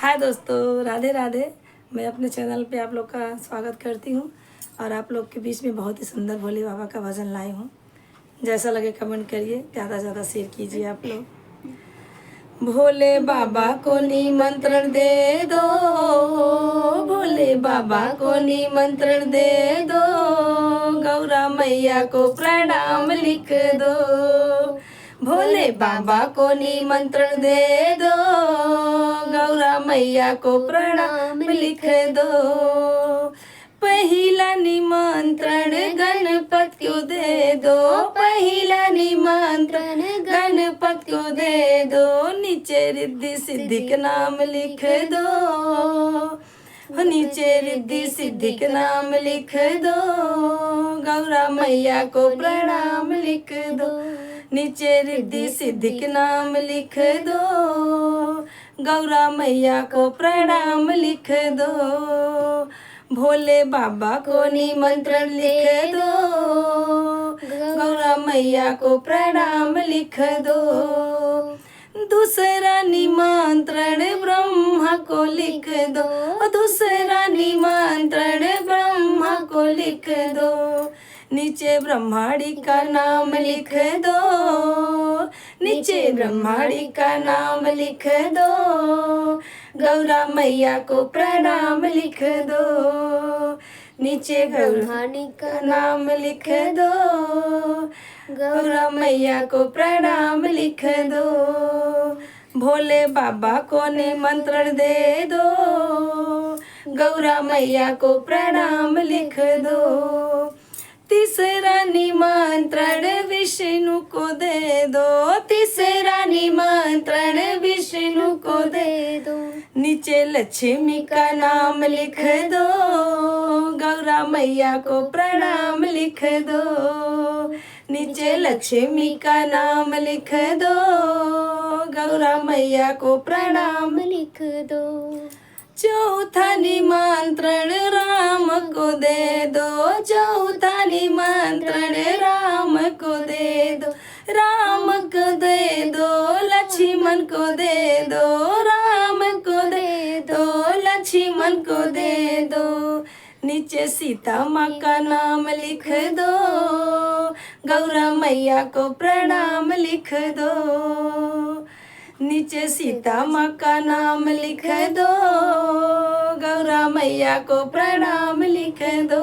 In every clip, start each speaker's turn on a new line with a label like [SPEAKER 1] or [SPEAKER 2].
[SPEAKER 1] हाय दोस्तों, राधे राधे। मैं अपने चैनल पे आप लोग का स्वागत करती हूँ और आप लोग के बीच में बहुत ही सुंदर भोले बाबा का भजन लाई हूँ। जैसा लगे कमेंट करिए, ज़्यादा से ज़्यादा शेयर कीजिए आप लोग। भोले बाबा को निमंत्रण दे दो, भोले बाबा को निमंत्रण दे दो, गौरा मैया को प्रणाम लिख दो। भोले बाबा को निमंत्रण दे दो, गौरा मैया को प्रणाम लिख दो। पहिला निमंत्रण गणपति को दे दो, पहिला निमंत्रण गणपति को दे दो। नीचे रिद्धि सिद्धि के नाम लिख दो, नीचे रिद्धि सिद्धि के नाम लिख दो, गौरा मैया को प्रणाम लिख दो। नीचे रिद्धि सिद्धि के नाम लिख दो, गौरा मैया को प्रणाम लिख दो। भोले बाबा को निमंत्रण लिख दो, गौरा मैया को प्रणाम लिख दो। दूसरा निमंत्रण ब्रह्मा को लिख दो, दूसरा निमंत्रण ब्रह्मा को लिख दो। नीचे ब्रह्माणी का नाम लिख दो, नीचे ब्रह्माणी का नाम लिख दो, गौरा मैया को प्रणाम लिख दो। नीचे ब्रह्माणी का नाम लिख दो, गौरा मैया को प्रणाम लिख दो। भोले बाबा को निमंत्रण दे दो, गौरा मैया को प्रणाम लिख दो। तीसरा निमंत्रण विष्णु को दे दो, तीसरा निमंत्रण विष्णु को दे दो। नीचे लक्ष्मी का नाम लिख दो, गौरा मैया को प्रणाम लिख दो। नीचे लक्ष्मी का नाम लिख दो, गौरा मैया को प्रणाम लिख दो। चौथा निमंत्रण राम को दे दो, चौथा निमंत्रण राम को दे दो, राम को दे दो, लक्ष्मण को दे दो, राम को दे दो, लक्ष्मण को दे दो। नीचे सीता माँ का नाम लिख दो, गौरा मैया को प्रणाम लिख दो। नीचे सीता माँ का नाम लिख दो, गौरा मैया को प्रणाम लिख दो।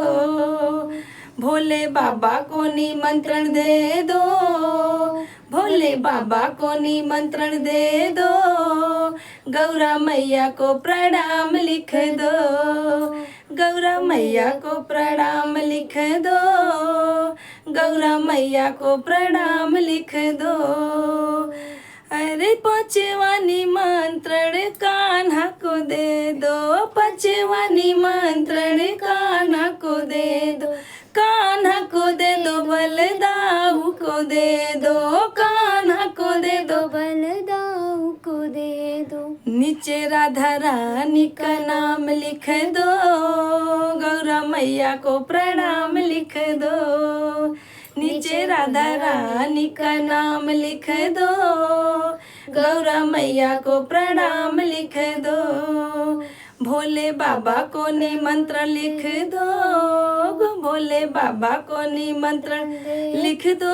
[SPEAKER 1] भोले बाबा को निमंत्रण दे दो, भोले बाबा को निमंत्रण दे दो, गौरा मैया को प्रणाम लिख दो, गौरा मैया को प्रणाम लिख दो, गौरा मैया को प्रणाम लिख दो। अरे पांचवा निमंत्रण कान्हा को दे दो, पांचवा निमंत्रण कान्हा को दे दो, कान्हा को दे दो, बलदाऊ को दे दो, कान्हा को दे दो, बलदाऊ को दे दो। नीचे राधा रानी का नाम लिख दो, गौरा मैया को प्रणाम लिख दो। नीचे राधा रानी का नाम लिख दो, गौरा मैया को प्रणाम लिख दो। भोले बाबा को निमंत्रण लिख दो, भोले बाबा को निमंत्रण लिख दो,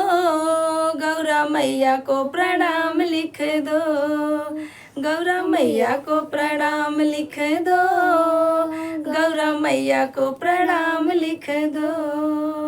[SPEAKER 1] गौरा मैया को प्रणाम लिख दो, गौरा मैया को प्रणाम लिख दो, गौरा मैया को प्रणाम लिख दो।